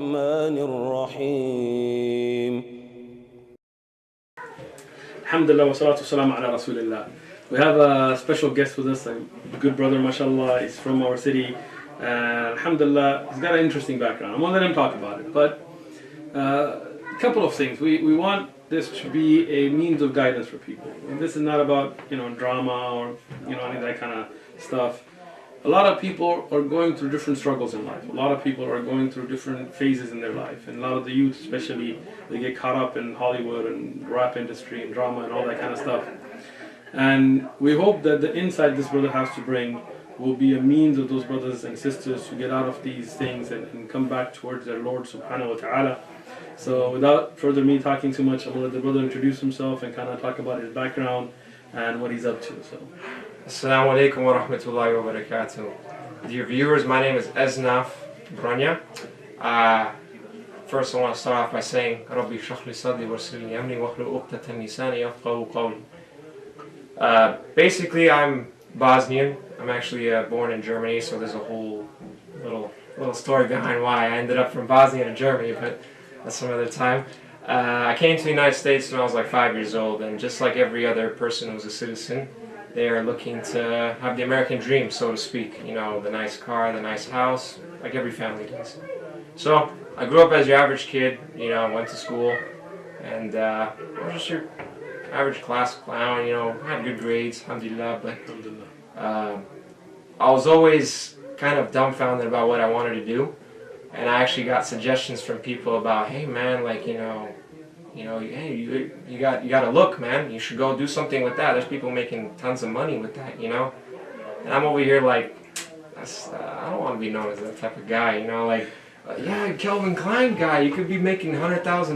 الرحمن الرحيم. Alhamdulillah wa salatu salam ala Rasulillah. We have a special guest with us, a good brother, mashallah. He's from our city. Alhamdulillah, he's got an interesting background. I'm going to let him talk about it. But a couple of things. We want this to be a means of guidance for people. And this is not about, drama or, any of that kind of stuff. A lot of people are going through different struggles in life. A lot of people are going through different phases in their life. And a lot of the youth especially, they get caught up in Hollywood and rap industry and drama and all that kind of stuff. And we hope that the insight this brother has to bring will be a means of those brothers and sisters to get out of these things and come back towards their Lord subhanahu wa ta'ala. So without further me talking too much, I'm going to let the brother introduce himself and kind of talk about his background and what he's up to. So. Assalamu alaikum wa rahmatullahi wa barakatuh. Dear viewers, my name is Eznaf Branya. First I want to start off by saying Rabbi shrah li sadri wassir li amri wahlul uqdatan min lisani yafqahu qawli. Basically, I'm Bosnian. I'm actually born in Germany, so there's a whole little story behind why I ended up from Bosnia to Germany, but that's some other time. I came to the United States when I was like 5 years old, and just like every other person who's a citizen, they are looking to have the American dream, so to speak. The nice car, the nice house, like every family does. So I grew up as your average kid, went to school, and I was just your average class clown, had good grades, alhamdulillah, but I was always kind of dumbfounded about what I wanted to do, and I actually got suggestions from people about, hey man, like, hey, you got to look, man. You should go do something with that. There's people making tons of money with that, And I'm over here like, I don't want to be known as that type of guy, yeah, Calvin Klein guy. You could be making $100,000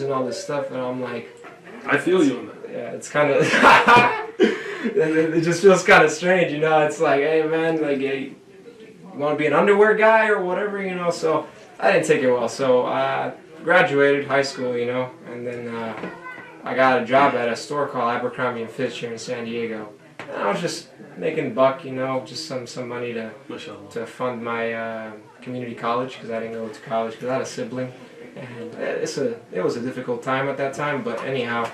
and all this stuff, and I'm like, I feel you on that. Yeah, it's kind of, it just feels kind of strange, It's like, hey man, like, hey, you want to be an underwear guy or whatever, So I didn't take it well. So I graduated high school, and then I got a job at a store called Abercrombie & Fitch here in San Diego. And I was just making buck, just some money to fund my community college, because I didn't go to college because I had a sibling. And it was a difficult time at that time, but anyhow,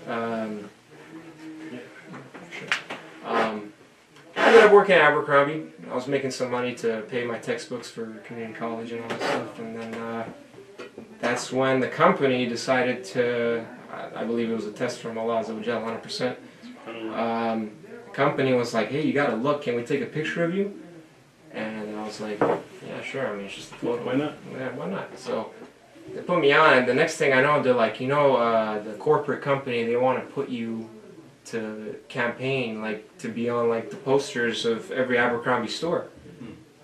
I ended up working at Abercrombie. I was making some money to pay my textbooks for community college and all that stuff, and then that's when the company decided to, I believe it was a test from Allah 100%. The company was like, hey, you gotta look, can we take a picture of you? And I was like, yeah, sure, it's just a photo. Why not? Yeah, why not? So they put me on, and the next thing I know, they're like, the corporate company, they want to put you to campaign, like, to be on, like, the posters of every Abercrombie store.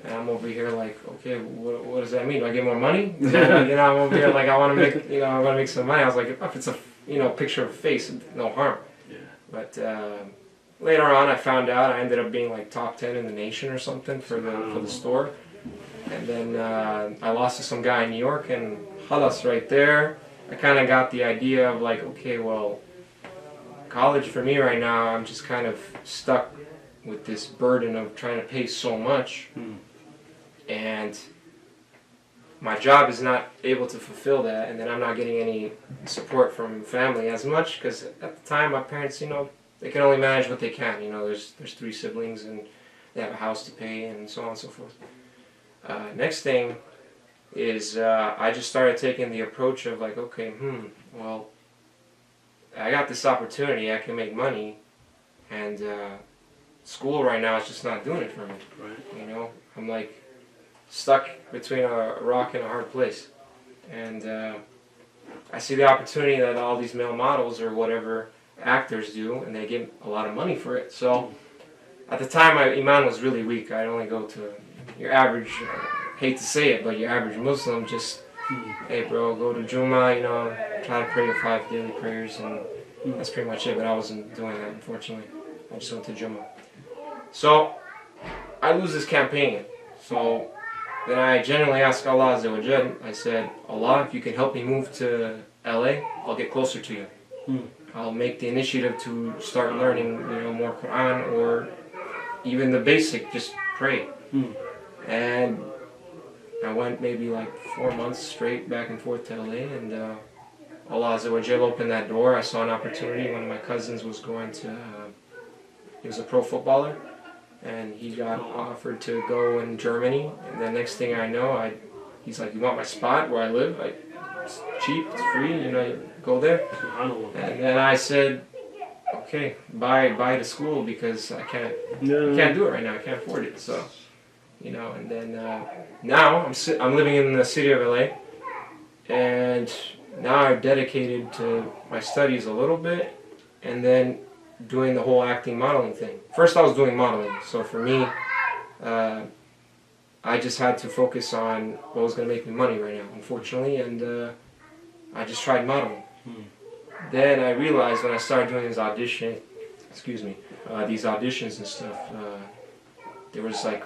And I'm over here like, okay, what does that mean? Do I get more money? I'm over here like, I want to make some money. I was like, if it's a, picture of a face, no harm. Yeah. But later on, I found out I ended up being like top 10 in the nation or something for the store. And then I lost to some guy in New York, and khalas, right there, I kind of got the idea of like, okay, well, college for me right now, I'm just kind of stuck with this burden of trying to pay so much. And my job is not able to fulfill that, and then I'm not getting any support from family as much, because at the time my parents, they can only manage what they can. There's 3 siblings, and they have a house to pay, and so on and so forth. Next thing is I just started taking the approach of like, okay, well, I got this opportunity, I can make money, and school right now is just not doing it for me. Right. I'm like stuck between a rock and a hard place, and I see the opportunity that all these male models or whatever actors do, and they get a lot of money for it. So at the time, my iman was really weak. I'd only go to your average, hate to say it, but your average Muslim, just, hey bro, go to Jummah, try to pray your 5 daily prayers, and that's pretty much it. But I wasn't doing that, unfortunately. I just went to Jummah. So I lose this campaign. So then I genuinely asked Allah Azza wa Jal, I said, Allah, if you can help me move to LA, I'll get closer to you. I'll make the initiative to start learning, more Quran, or even the basic, just pray. And I went maybe like 4 months straight back and forth to LA, and Allah Azza wa Jal opened that door. I saw an opportunity. One of my cousins was going to, he was a pro footballer, and he got offered to go in Germany. And the next thing I know, he's like, you want my spot where I live? It's cheap, it's free, you know, go there. And then I said, okay, buy the school because I can't do it right now. I can't afford it. So, you know, and then now I'm living in the city of LA, and now I've dedicated to my studies a little bit, and then doing the whole acting modeling thing. First I was doing modeling, so for me, I just had to focus on what was going to make me money right now, unfortunately, and I just tried modeling. Then I realized when I started doing these auditions and stuff, there was like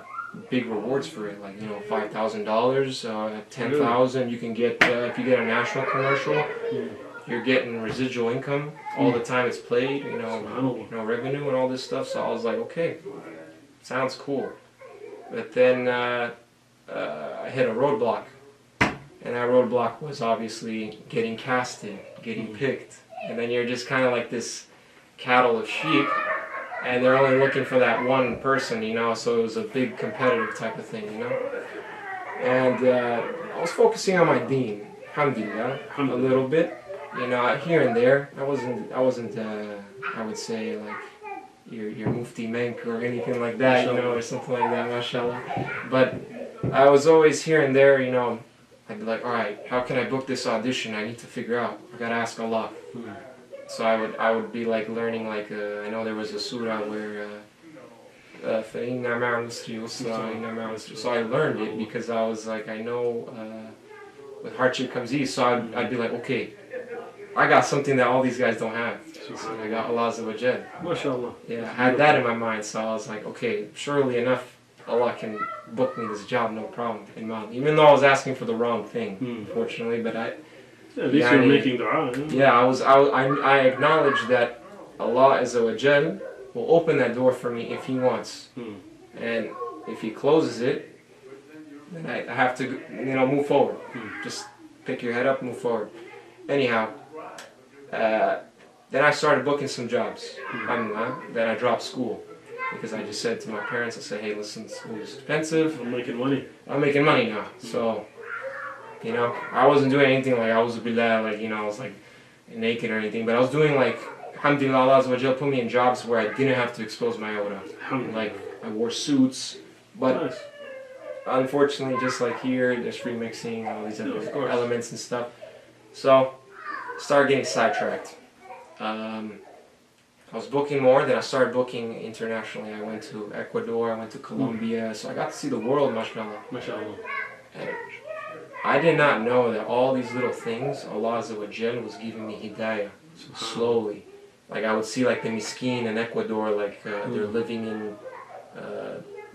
big rewards for it, like, you know, $5,000, $10,000. You can get if you get a national commercial, you're getting residual income all the time it's played. You know, revenue and all this stuff. So I was like, okay, sounds cool. But then I hit a roadblock, and that roadblock was obviously getting casted, getting picked, and then you're just kind of like this cattle of sheep. And they're only looking for that one person, you know, so it was a big competitive type of thing, you know. And I was focusing on my deen, alhamdulillah, a little bit, you know, here and there. I wasn't I would say, like, your mufti menk or anything like that, you know, or something like that, mashallah. But I was always here and there, you know. I'd be like, all right, how can I book this audition? I need to figure out. I gotta ask Allah. So I would be like learning, like, I know there was a surah where فَإِنَّ مَعَ الْعُسْرِ يُسْرًا. So I learned it because I was like, I know with hardship comes ease. So I'd be like, okay, I got something that all these guys don't have. So I got Allah Azza wa Jal. MashaAllah. Yeah, I had that in my mind. So I was like, okay, surely enough, Allah can book me this job, no problem. Even though I was asking for the wrong thing, unfortunately, but at least you're making dua. Yeah, I acknowledge that Allah Azza wa Jal will open that door for me if He wants. And if He closes it, then I have to, you know, move forward. Just pick your head up, move forward. Anyhow, then I started booking some jobs. Then I dropped school because I just said to my parents, I said, hey, listen, school is expensive. I'm making money. I'm making money now, so. You know, I wasn't doing anything like I was billah, like, you know, I was like naked or anything, but I was doing like, alhamdulillah, Allah Azza wa Jal put me in jobs where I didn't have to expose my awrah. Like, I wore suits, but unfortunately, just like here, there's free mixing, all these other elements and stuff. So, started getting sidetracked. I was booking more, then I started booking internationally. I went to Ecuador, I went to Colombia, so I got to see the world, mashallah. MashaAllah. And I did not know that all these little things, Allah Azza wa Jal was giving me hidayah, slowly. Like, I would see like the miskin in Ecuador, like they're living in,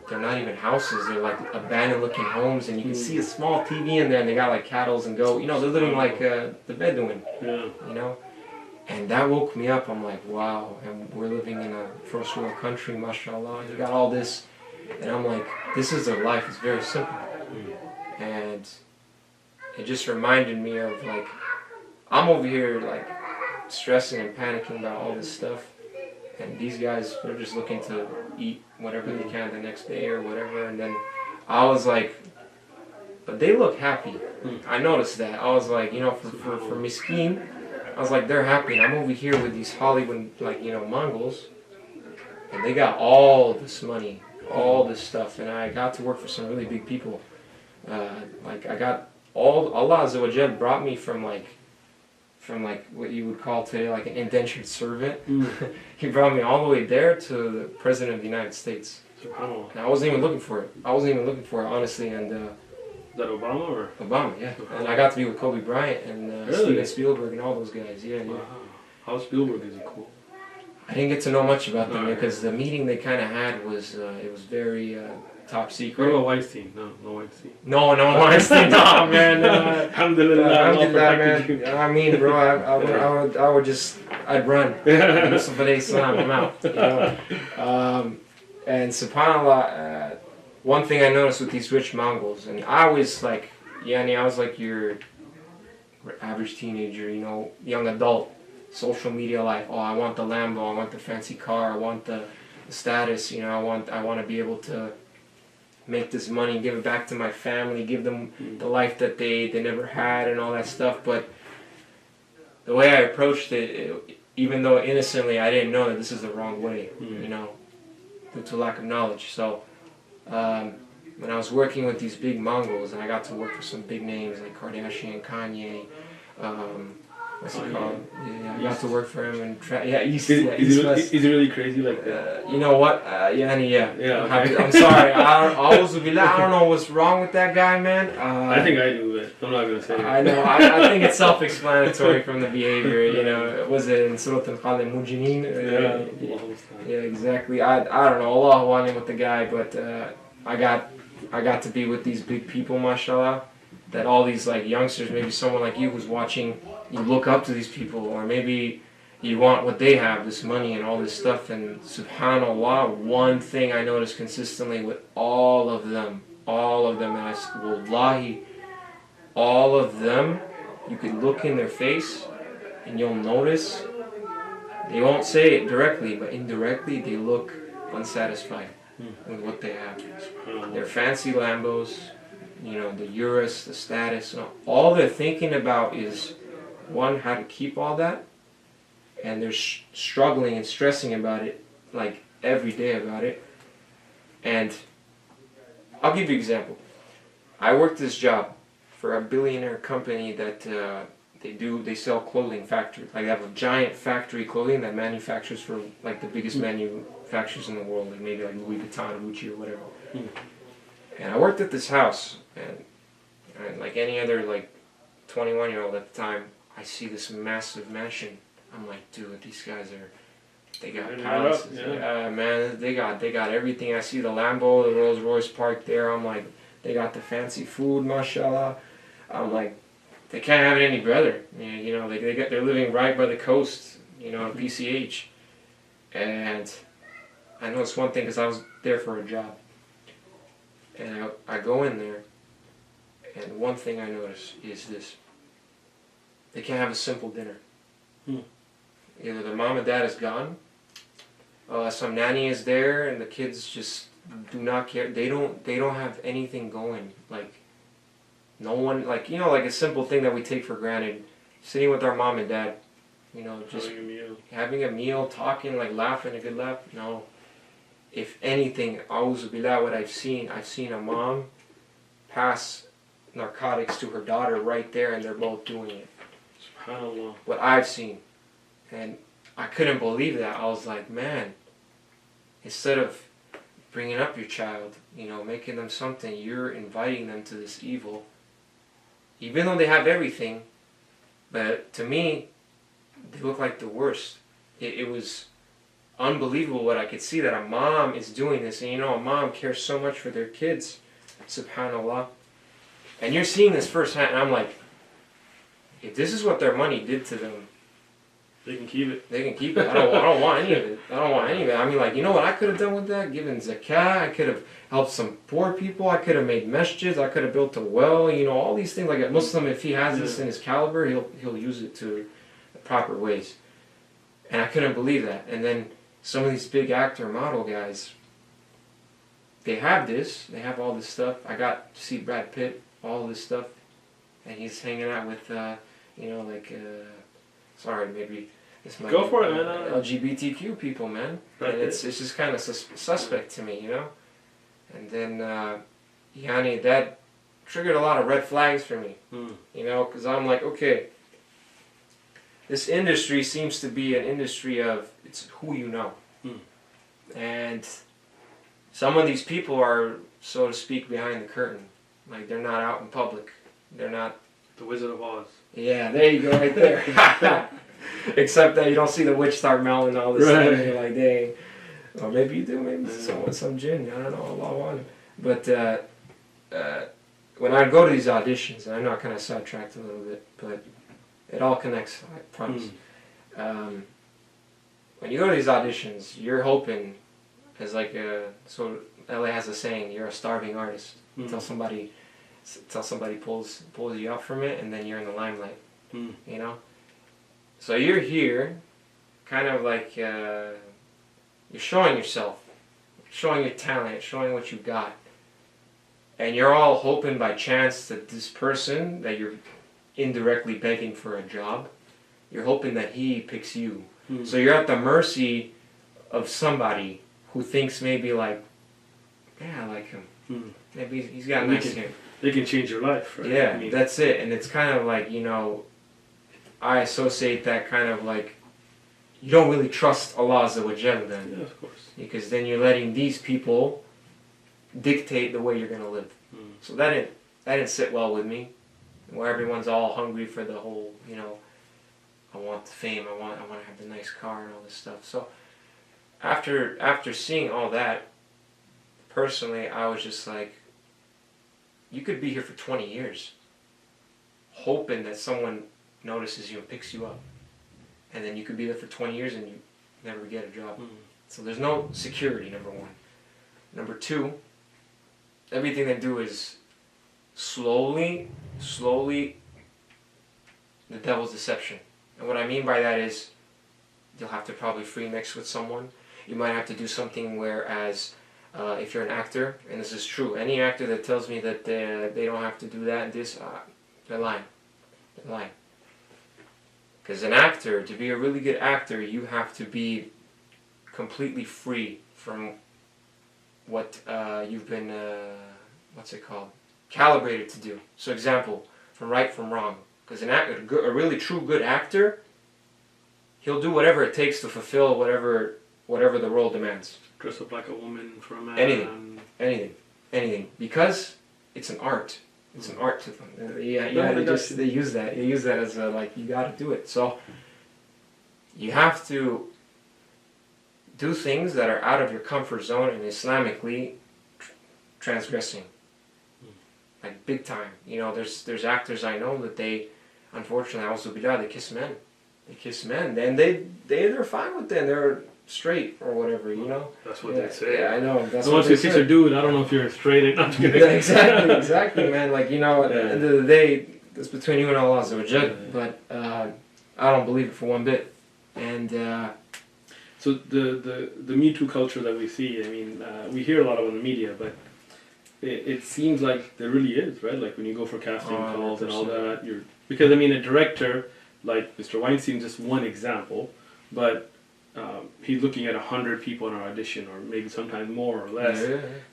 they're not even houses, they're like abandoned looking homes, and you can see a small TV in there, and they got like cattle and goat, you know, they're living like the Bedouin, you know. And that woke me up. I'm like, wow, and we're living in a first world country, mashallah, and you got all this. And I'm like, this is their life, it's very simple. And it just reminded me of, like, I'm over here like stressing and panicking about all this stuff, and these guys, they're just looking to eat whatever they can the next day or whatever. And then I was like, but they look happy. I noticed that. I was like, you know, for miskin, I was like, they're happy, and I'm over here with these Hollywood, like, you know, Mongols, and they got all this money, all this stuff, and I got to work for some really big people. Like, I got Allah Azza wa Jal brought me from like what you would call today like an indentured servant. He brought me all the way there to the President of the United States. And I wasn't even looking for it. Honestly. And is that Obama or? Obama, yeah. And I got to be with Kobe Bryant and Steven Spielberg and all those guys. Yeah. Wow. How Spielberg is cool. I didn't get to know much about them because the meeting they kind of had was it was very top secret. What about Weinstein? No Weinstein. No Weinstein. No, man. Alhamdulillah, man. I mean, bro, I'd run. I'm out. You know? And subhanAllah, one thing I noticed with these rich Mongols, and I was like, I was like your average teenager, you know, young adult, social media life. Oh, I want the Lambo, I want the fancy car, I want the status, you know, I want to be able to make this money, give it back to my family, give them the life that they never had and all that stuff. But the way I approached it, even though innocently I didn't know that this is the wrong way, you know, due to lack of knowledge. So when I was working with these big Mongols, and I got to work for some big names like Kardashian, Kanye, what's it called? Yeah, I got to work for him and East. Is he really crazy like that? You know what? Yeah. Okay. I'm sorry. I don't know what's wrong with that guy, man. I think I do, but I'm not gonna say it. I know. I think it's self-explanatory from the behavior. You know, was it in Surat al-Qalam Mujinin? Yeah, exactly. I don't know. Allahu Alam with the guy, but I got to be with these big people, mashallah. That all these like youngsters, maybe someone like you who's watching, you look up to these people, or maybe you want what they have, this money and all this stuff. And subhanallah, one thing I noticed consistently with all of them, and wallahi, all of them, you could look in their face and you'll notice, they won't say it directly, but indirectly they look unsatisfied with what they have. Their fancy Lambos, you know, the Urus, the status, all they're thinking about is, one, how to keep all that, and they're struggling and stressing about it, like every day about it. And I'll give you an example. I worked this job for a billionaire company that they sell clothing factory. Like they have a giant factory clothing that manufactures for like the biggest manufacturers in the world, like maybe like Louis Vuitton, Gucci, or whatever. And I worked at this house, and like any other like 21-year-old at the time, I see this massive mansion. I'm like, dude, these guys they got palaces. Yeah, man, they got everything. I see the Lambo, the Rolls Royce parked there. I'm like, they got the fancy food, mashallah. I'm like, they can't have it any better. You know, they're living right by the coast, you know, in PCH. And I noticed one thing because I was there for a job. And I go in there, and one thing I notice is this. They can't have a simple dinner. Either the mom and dad is gone, some nanny is there, and the kids just do not care. They don't have anything going. Like, no one, like, you know, like a simple thing that we take for granted. Sitting with our mom and dad, you know, just having a meal, talking, like laughing, a good laugh. No. If anything, a'udhu billah, what I've seen a mom pass narcotics to her daughter right there, and they're both doing it. SubhanAllah. What I've seen. And I couldn't believe that. I was like, man, instead of bringing up your child, you know, making them something, you're inviting them to this evil. Even though they have everything, but to me, they look like the worst. It was unbelievable what I could see, that a mom is doing this. And you know, a mom cares so much for their kids, subhanallah. And you're seeing this firsthand, and I'm like, if this is what their money did to them, they can keep it. They can keep it. I don't want any of it. I don't want any of it. I mean, like, you know what I could have done with that? Given zakah, I could have helped some poor people, I could have made masjids, I could have built a well, you know, all these things. Like a Muslim, if he has this in his caliber, he'll use it to the proper ways. And I couldn't believe that. And then some of these big actor model guys, they have this, they have all this stuff. I got to see Brad Pitt, all this stuff, and he's hanging out with, you know, like, sorry, maybe this might go for it, man. LGBTQ people, man. And it's just kind of suspect to me, you know. And then, yani, that triggered a lot of red flags for me, you know, because I'm like, okay, this industry seems to be an industry of, it's who you know. And some of these people are, so to speak, behind the curtain. Like, they're not out in public. They're not... The Wizard of Oz. Yeah, there you go, right there. Except that you don't see the witch start melting all this stuff, and you're like, dang. Or maybe you do, maybe some jinn, I don't know, Allah Alam. But when I go to these auditions, and I'm not kind of sidetracked a little bit, but it all connects, I promise. When you go to these auditions, you're hoping as like a, so LA has a saying, you're a starving artist. Until somebody pulls you up from it, and then you're in the limelight. You know? So you're here, kind of like, you're showing yourself, showing your talent, showing what you got. And you're all hoping by chance that this person that you're indirectly begging for a job, you're hoping that he picks you. So you're at the mercy of somebody who thinks maybe like, yeah, I like him. Maybe he's got nice hair. They can change your life, right? Yeah, I mean, that's it. And it's kind of like, you know, I associate that kind of like, you don't really trust Allah Azza wa Jal then. Yeah, of course. Because then you're letting these people dictate the way you're going to live. So that didn't sit well with me. Where everyone's all hungry for the whole, you know, I want the fame, I want to have the nice car and all this stuff. So after seeing all that, personally, I was just like, you could be here for 20 years hoping that someone notices you and picks you up. And then you could be there for 20 years and you never get a job. So there's no security, number one. Number two, everything they do is slowly, the devil's deception. And what I mean by that is, you'll have to probably free mix with someone. You might have to do something whereas, if you're an actor, and this is true, any actor that tells me that they don't have to do that and this, they're lying. They're lying. Because an actor, to be a really good actor, you have to be completely free from what you've been, calibrated to do. So example, from right from wrong. Because a really true good actor, he'll do whatever it takes to fulfill whatever the role demands. Dress up like a woman for a man. Anything. Because it's an art. It's an art to them. They use that. They use that as like, you got to do it. So you have to do things that are out of your comfort zone and Islamically transgressing. Like big time. You know, there's actors I know that they, unfortunately, they kiss men. They kiss men. Then they're fine with them. They're straight or whatever, you know? That's what they say. Yeah, I know. That's so once you kiss a dude, I don't know if you're straight or not. Yeah, exactly, man. Like, you know, at the end of the day, it's between you and Allah Azza wa Jal. But I don't believe it for one bit. And so the Me Too culture that we see, I mean, we hear a lot of it in the media, but it seems like there really is, right? Like when you go for casting calls and all that, because I mean, a director like Mr. Weinstein, just one example, but he's looking at 100 people in our audition, or maybe sometimes more or less,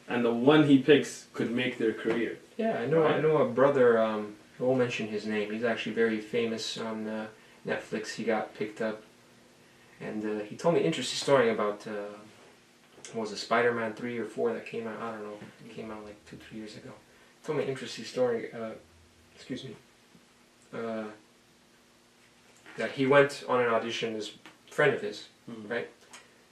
and the one he picks could make their career. Yeah, I know. Right? I know a brother. I won't mention his name. He's actually very famous on Netflix. He got picked up, and he told me an interesting story about what was it, Spider-Man 3 or 4 that came out. I don't know. It came out like 2-3 years ago. He told me an interesting story. That he went on an audition. This friend of his. Right?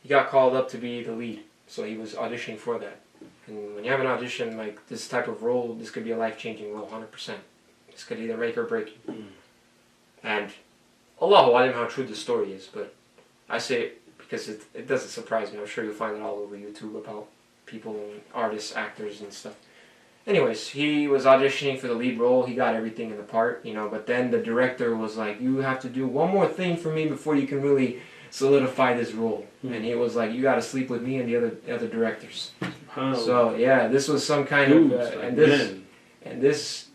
He got called up to be the lead, so he was auditioning for that. And when you have an audition like this type of role, this could be a life-changing role, 100%. This could either make or break you. And Allahu Alam how true the story is, but I say it because it doesn't surprise me. I'm sure you'll find it all over YouTube about people, artists, actors, and stuff. Anyways, he was auditioning for the lead role. He got everything in the part, you know, but then the director was like, you have to do one more thing for me before you can really solidify this role. And he was like, you got to sleep with me and the other directors. So yeah, this was some kind of and this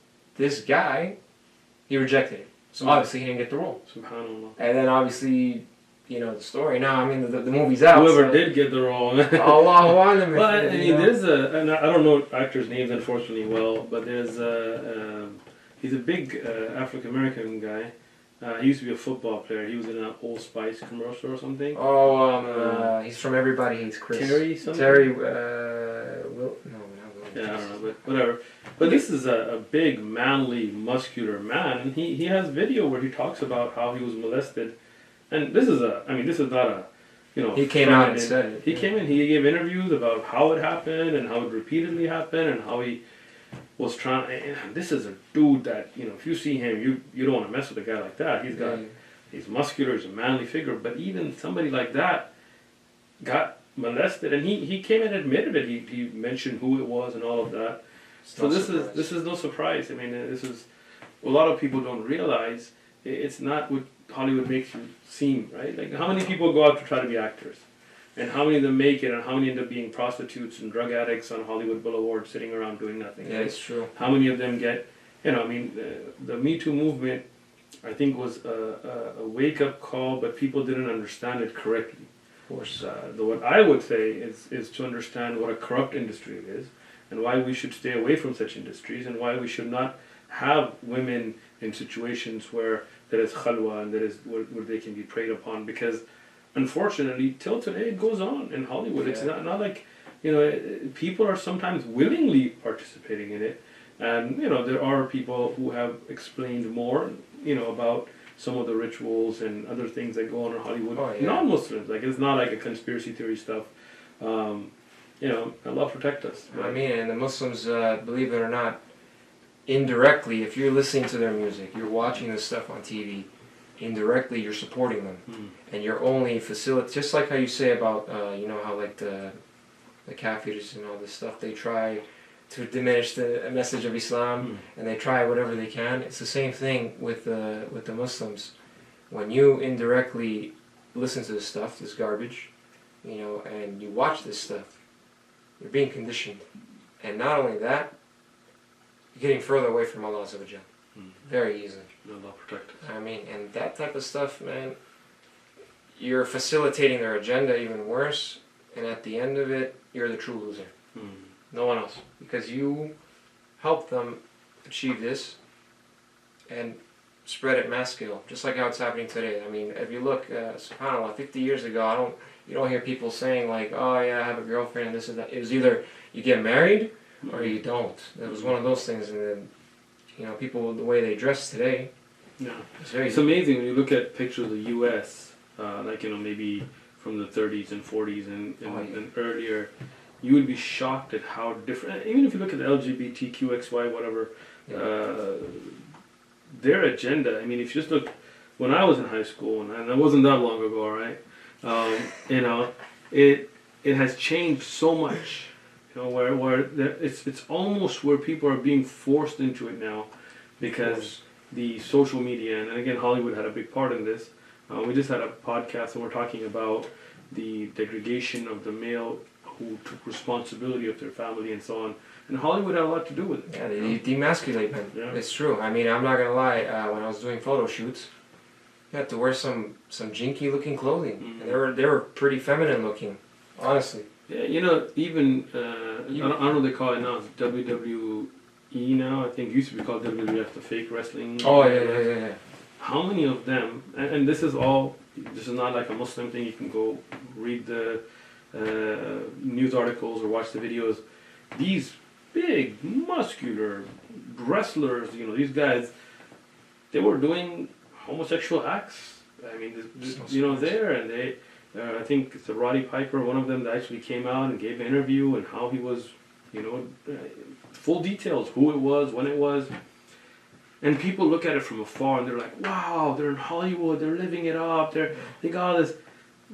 guy, he rejected it. So obviously he didn't get the role. And then obviously, you know the story. Now I mean the movie's out. Whoever did get the role. Allahu Alam. Well, I mean, there's and I don't know actors' names unfortunately well, but there's he's a big African American guy. He used to be a football player. He was in an Old Spice commercial or something. He's from Everybody Hates Chris. Terry something? Terry, no, yeah, I don't know, but whatever. But this is a big, manly, muscular man, and he has video where he talks about how he was molested. And this is not a, you know. He came out and said it. He came in, he gave interviews about how it happened and how it repeatedly happened and how he was trying. And this is a dude that, you know, if you see him, you don't want to mess with a guy like that. He's muscular, he's a manly figure. But even somebody like that got molested, and he came and admitted it. He mentioned who it was and all of that. So this is no surprise. I mean, this is a lot of people don't realize it's not what Hollywood makes you seem, right? Like how many people go out to try to be actors, and how many of them make it, and how many end up being prostitutes and drug addicts on Hollywood Boulevard sitting around doing nothing. Yeah, right? it's true. How many of them get, I mean, the Me Too movement, I think was a wake up call, but people didn't understand it correctly. Of course. What I would say is to understand what a corrupt industry it is, and why we should stay away from such industries, and why we should not have women in situations where there is khalwa and there is where they can be preyed upon, because unfortunately till today it goes on in Hollywood. It's not like people are sometimes willingly participating in it, and there are people who have explained more about some of the rituals and other things that go on in Hollywood. Oh, yeah. Non-Muslims, like it's not like a conspiracy theory stuff. Allah protect us. I mean, and the Muslims, believe it or not, indirectly, if you're listening to their music, you're watching this stuff on TV, indirectly you're supporting them, and you're only facilitating. Just like how you say about, how like the Kafirs and all this stuff, they try to diminish the message of Islam, and they try whatever they can. It's the same thing with the Muslims. When you indirectly listen to this stuff, this garbage, and you watch this stuff, you're being conditioned. And not only that, you're getting further away from Allah Azza wa Jal. Very easily. Allah protect us. I mean, and that type of stuff, man, you're facilitating their agenda even worse, and at the end of it, you're the true loser. No one else. Because you help them achieve this and spread it mass scale, just like how it's happening today. I mean, if you look, subhanAllah, 50 years ago, you don't hear people saying like, oh yeah, I have a girlfriend and this and that. It was either you get married or you don't. It was one of those things, and then, people, the way they dress today, it's amazing when you look at pictures of the U.S., maybe from the 30s and 40s and earlier. You would be shocked at how different, even if you look at the LGBTQXY, whatever, their agenda. I mean, if you just look, when I was in high school, and that wasn't that long ago, right? It has changed so much, where it's almost where people are being forced into it now, because the social media, and again, Hollywood had a big part in this. We just had a podcast, and we're talking about the degradation of the male who took responsibility of their family and so on. And Hollywood had a lot to do with it. Yeah, they demasculate men. Yeah. It's true. I mean, I'm not going to lie, when I was doing photo shoots, you had to wear some jinky looking clothing. And they were pretty feminine looking, honestly. Yeah, even, I don't know what they call it now, it's WWE now. I think it used to be called WWF, the fake wrestling. Oh, yeah. How many of them, and this is not like a Muslim thing, you can go read the news articles or watch the videos. These big, muscular wrestlers, these guys, they were doing homosexual acts. I mean, there, and they, I think it's Roddy Piper, one of them, that actually came out and gave an interview and how he was, full details, who it was, when it was. And people look at it from afar and they're like, wow, they're in Hollywood, they're living it up, they got all this.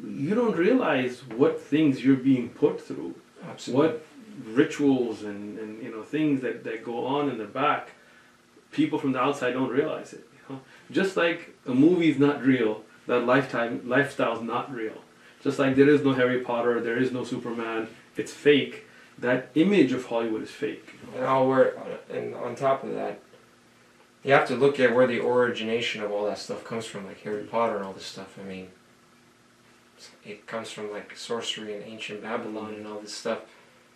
You don't realize what things you're being put through. Absolutely. What rituals and things that go on in the back. People from the outside don't realize it. Just like a movie's not real, that lifestyle's not real. Just like there is no Harry Potter, there is no Superman, it's fake. That image of Hollywood is fake. And on top of that, you have to look at where the origination of all that stuff comes from, like Harry Potter and all this stuff. I mean, it comes from like sorcery and ancient Babylon and all this stuff.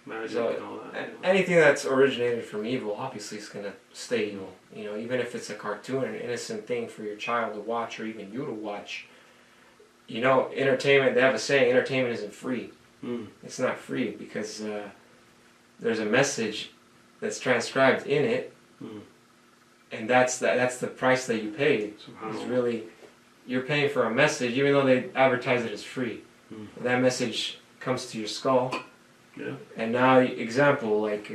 Magic and all that. Anything that's originated from evil, obviously, is going to stay evil. Even if it's a cartoon, an innocent thing for your child to watch, or even you to watch. Entertainment, they have a saying, entertainment isn't free. It's not free because there's a message that's transcribed in it, and that's the price that you pay. It's really, you're paying for a message, even though they advertise it as free. That message comes to your skull. Yeah. And now, example, like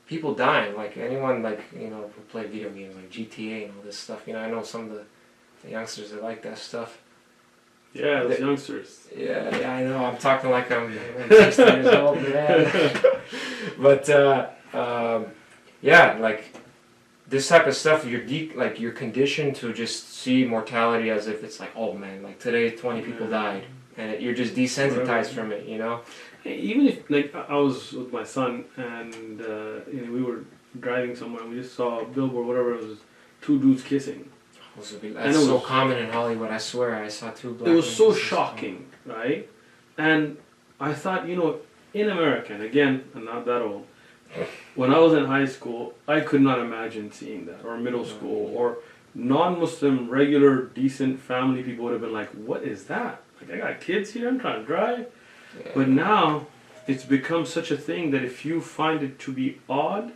people dying, like anyone who play video games like GTA and all this stuff. I know some of the youngsters that like that stuff. Yeah, those youngsters. Yeah, I know. I'm talking like I'm 60 years old, man. But yeah, like this type of stuff, you're conditioned to just see mortality as if it's like, oh man, like today 20 people died, and you're just desensitized from it, you know. Even if, like, I was with my son and you know, we were driving somewhere and we just saw a billboard, whatever, it was two dudes kissing. That's so common in Hollywood. I swear, I saw two black. It was so shocking, right? And I thought, you know, in America, and again, I'm not that old. When I was in high school, I could not imagine seeing that, or middle school, or non-Muslim, regular, decent family people would have been like, "What is that? Like, I got kids here. I'm trying to drive." Yeah. But now, it's become such a thing that if you find it to be odd,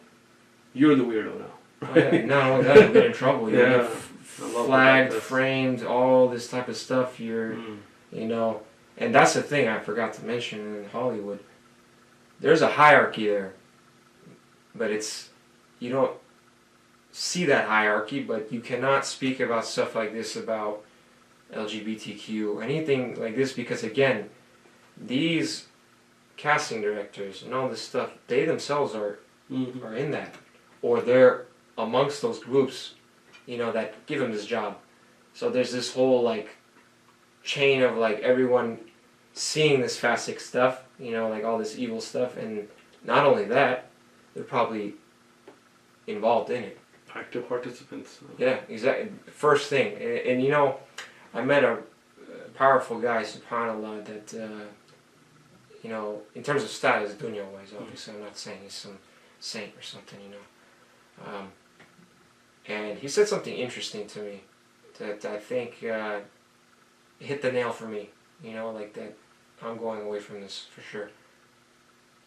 you're the weirdo now. Right? Oh, yeah. Not only that, you'll get in trouble. You'll get flagged, framed, all this type of stuff. You know, and that's the thing I forgot to mention in Hollywood. There's a hierarchy there, but you don't see that hierarchy. But you cannot speak about stuff like this, about LGBTQ or anything like this, because again, these casting directors and all this stuff, they themselves are in that, or they're amongst those groups, you know, that give them this job. So there's this whole like chain of like everyone seeing this fascist stuff, you know, like all this evil stuff, and not only that, they're probably involved in it. Active participants. Yeah, exactly. First thing, and you know, I met a powerful guy, subhanAllah, that you know, in terms of status, DawahWise, obviously, I'm not saying he's some saint or something, you know. And he said something interesting to me that I think hit the nail for me, you know, like that I'm going away from this for sure.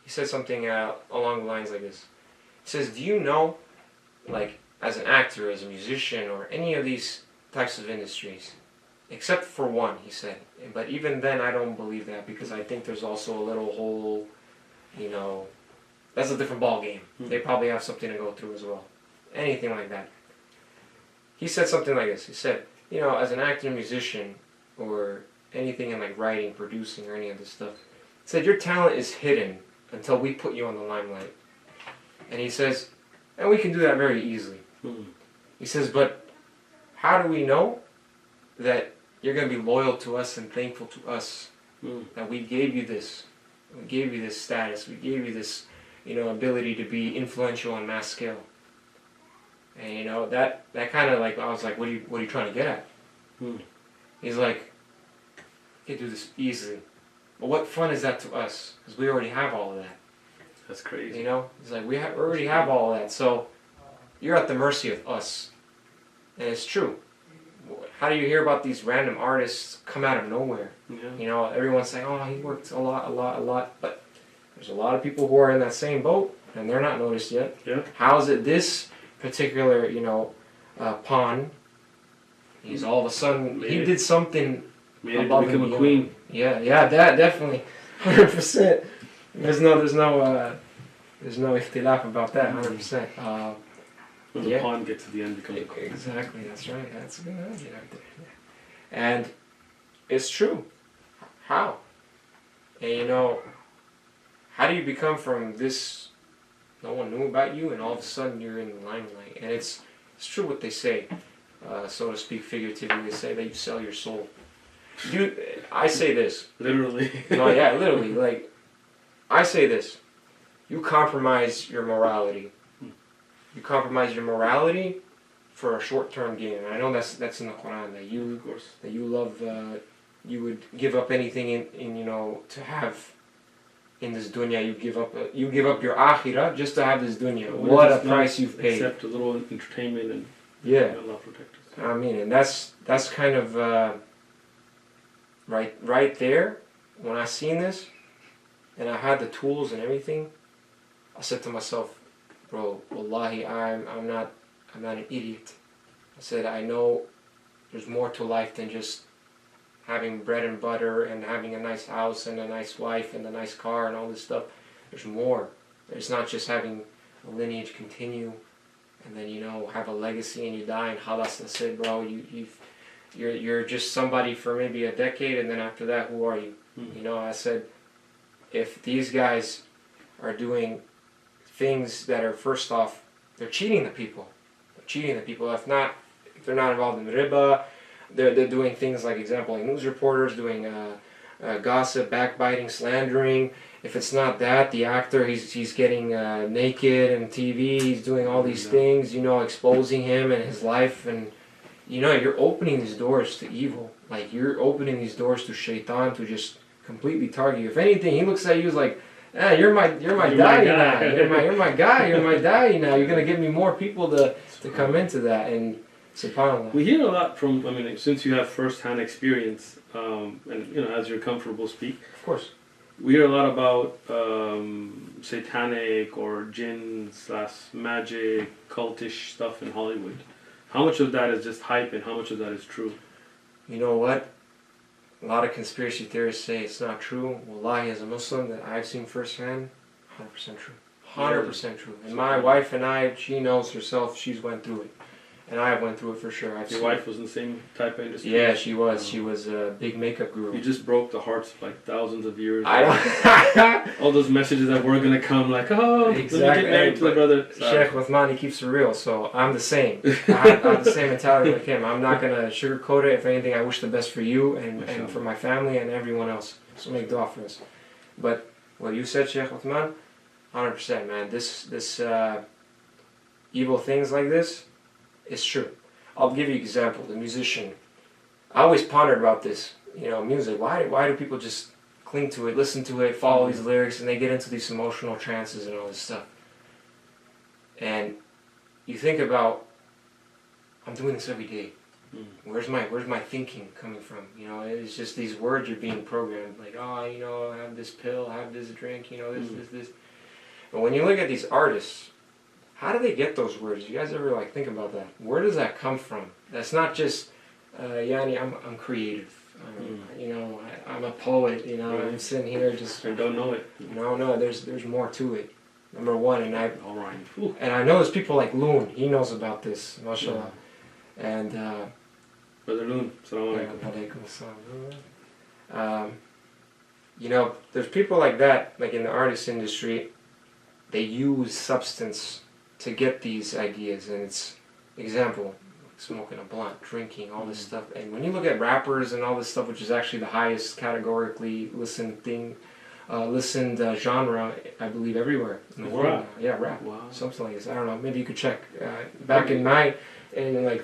He said something along the lines like this. He says, do you know, like, as an actor, as a musician, or any of these types of industries, except for one, he said, but even then I don't believe that, because I think there's also a little whole, you know, that's a different ball game. They probably have something to go through as well. Anything like that. He said something like this. He said, you know, as an actor, musician, or anything in like writing, producing, or any of this stuff, he said, your talent is hidden until we put you on the limelight. And he says, and we can do that very easily. He says, but how do we know that you're going to be loyal to us and thankful to us that we gave you this? We gave you this status. We gave you this, you know, ability to be influential on mass scale. And you know, that kind of like, I was like, what are you trying to get at? He's like, you can do this easily. But what fun is that to us? Because we already have all of that. That's crazy. You know, he's like, we already have all of that. So you're at the mercy of us. And it's true. How do you hear about these random artists come out of nowhere? Yeah. You know, everyone's saying, oh, he worked a lot. But there's a lot of people who are in that same boat, and they're not noticed yet. Yeah. How is it this particular, you know, pawn, he's all of a sudden, he did something above it to become a queen. Yeah, that definitely, 100%. There's no ikhtilaf about that, 100%. When the pawn gets to the end, becomes a queen. Exactly, that's right. That's a good idea right there. Yeah. And it's true. How? And you know, how do you become from this, no one knew about you, and all of a sudden you're in the limelight? And it's true what they say, so to speak, figuratively. They say that you sell your soul. I say this. Literally. No, yeah, literally. Like, I say this. You compromise your morality. You compromise your morality for a short-term gain. And I know that's in the Quran, that you love, you would give up anything in you know, to have in this dunya. You give up your akhirah just to have this dunya. What a price you've paid. Except a little entertainment and Allah protect us. I mean, and that's kind of right there. When I seen this, and I had the tools and everything, I said to myself, bro, wallahi, I'm not an idiot. I said, I know there's more to life than just having bread and butter and having a nice house and a nice wife and a nice car and all this stuff. There's more. It's not just having a lineage continue and then, you know, have a legacy and you die and halas, that's it, bro. you're just somebody for maybe a decade, and then after that, who are you? You know, I said, if these guys are doing things that are, first off, they're cheating the people. They're cheating the people. If they're not involved in riba, they're doing things like, example, like news reporters doing gossip, backbiting, slandering. If it's not that, the actor, he's getting naked on TV, he's doing all these things, you know, exposing him and his life, and you know, you're opening these doors to evil. Like, you're opening these doors to shaitan to just completely target you. If anything, he looks at you as like, you're my daddy now. You're my guy. You're my daddy now. You're gonna give me more people to come into that. And subhanallah. We hear a lot from, I mean, since you have first-hand experience, and you know, as you're comfortable speak. Of course. We hear a lot about satanic or jinn / magic, cultish stuff in Hollywood. How much of that is just hype, and how much of that is true? You know what? A lot of conspiracy theorists say it's not true. Wallahi, as a Muslim that I've seen firsthand, 100% true. 100% true. And my wife and I, she knows herself, she's went through it. And I went through it for sure. Your wife was in the same type of industry? Yeah, she was. She was a big makeup guru. You just broke the hearts of like thousands of years. All those messages that were going to come, like, oh, exactly. Let me get married to my brother. Sheikh Uthman, he keeps it real, so I'm the same. I have the same mentality like him. I'm not going to sugarcoat it. If anything, I wish the best for you and for my family and everyone else. So make dua for us. But what you said, Sheikh Uthman, 100%, man. This evil things like this, it's true. I'll give you an example. The musician. I always pondered about this. You know, music. Why do people just cling to it, listen to it, follow these lyrics, and they get into these emotional trances and all this stuff? And you think about, I'm doing this every day. Where's my thinking coming from? You know, it's just these words are being programmed. Like, oh, you know, have this pill, have this drink, you know, this. But when you look at these artists, how do they get those words? You guys ever like think about that? Where does that come from? That's not just, Yani, I'm creative. You know, I'm a poet. You know, I'm sitting here just. I don't know it. No. There's more to it. Number one, and I. All right. And I know there's people like Loon. He knows about this, mashallah. And. Brother Loon, assalamu alaikum. You know, there's people like that, like in the artist industry. They use substance to get these ideas, and it's example, smoking a blunt, drinking, all this stuff. And when you look at rappers and all this stuff, which is actually the highest categorically listened genre, I believe, everywhere in the world. Rap. Yeah, rap. Wow. Something like this. I don't know. Maybe you could check. Back in like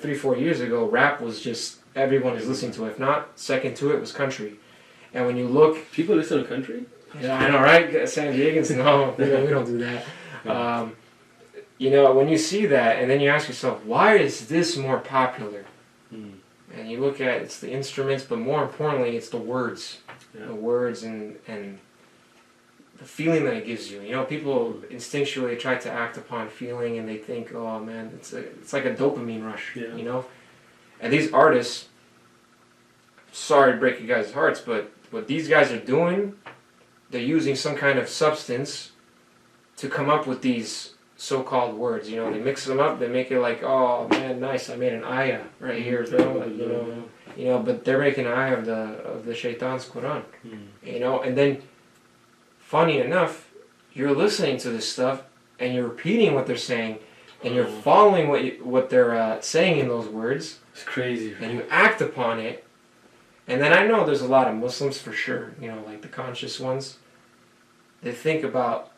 3-4 years ago, rap was just everyone is listening to it. If not, second to it was country. And when you look, people listen to country. Yeah, I know, right? San Diegans, no, we don't do that. You know, when you see that, and then you ask yourself, why is this more popular? And you look at, it's the instruments, but more importantly, it's the words. Yeah. The words and the feeling that it gives you. You know, people instinctually try to act upon feeling, and they think, oh man, it's like a dopamine rush, you know? And these artists, sorry to break you guys' hearts, but what these guys are doing, they're using some kind of substance to come up with these so-called words. You know, they mix them up, they make it like, oh man, nice, I made an ayah right here, bro. Like, you know, but they're making an ayah of the shaitan's Quran. You know, and then, funny enough, you're listening to this stuff and you're repeating what they're saying, and you're following what they're saying in those words. It's crazy, right? And you act upon it. And then I know there's a lot of Muslims for sure, you know, like the conscious ones. They think about,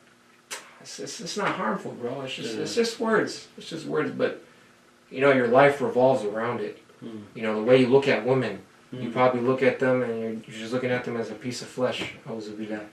it's not harmful, bro. It's just words. It's just words. But you know, your life revolves around it. You know, the way you look at women, you probably look at them and you're just looking at them as a piece of flesh. Auzubillah.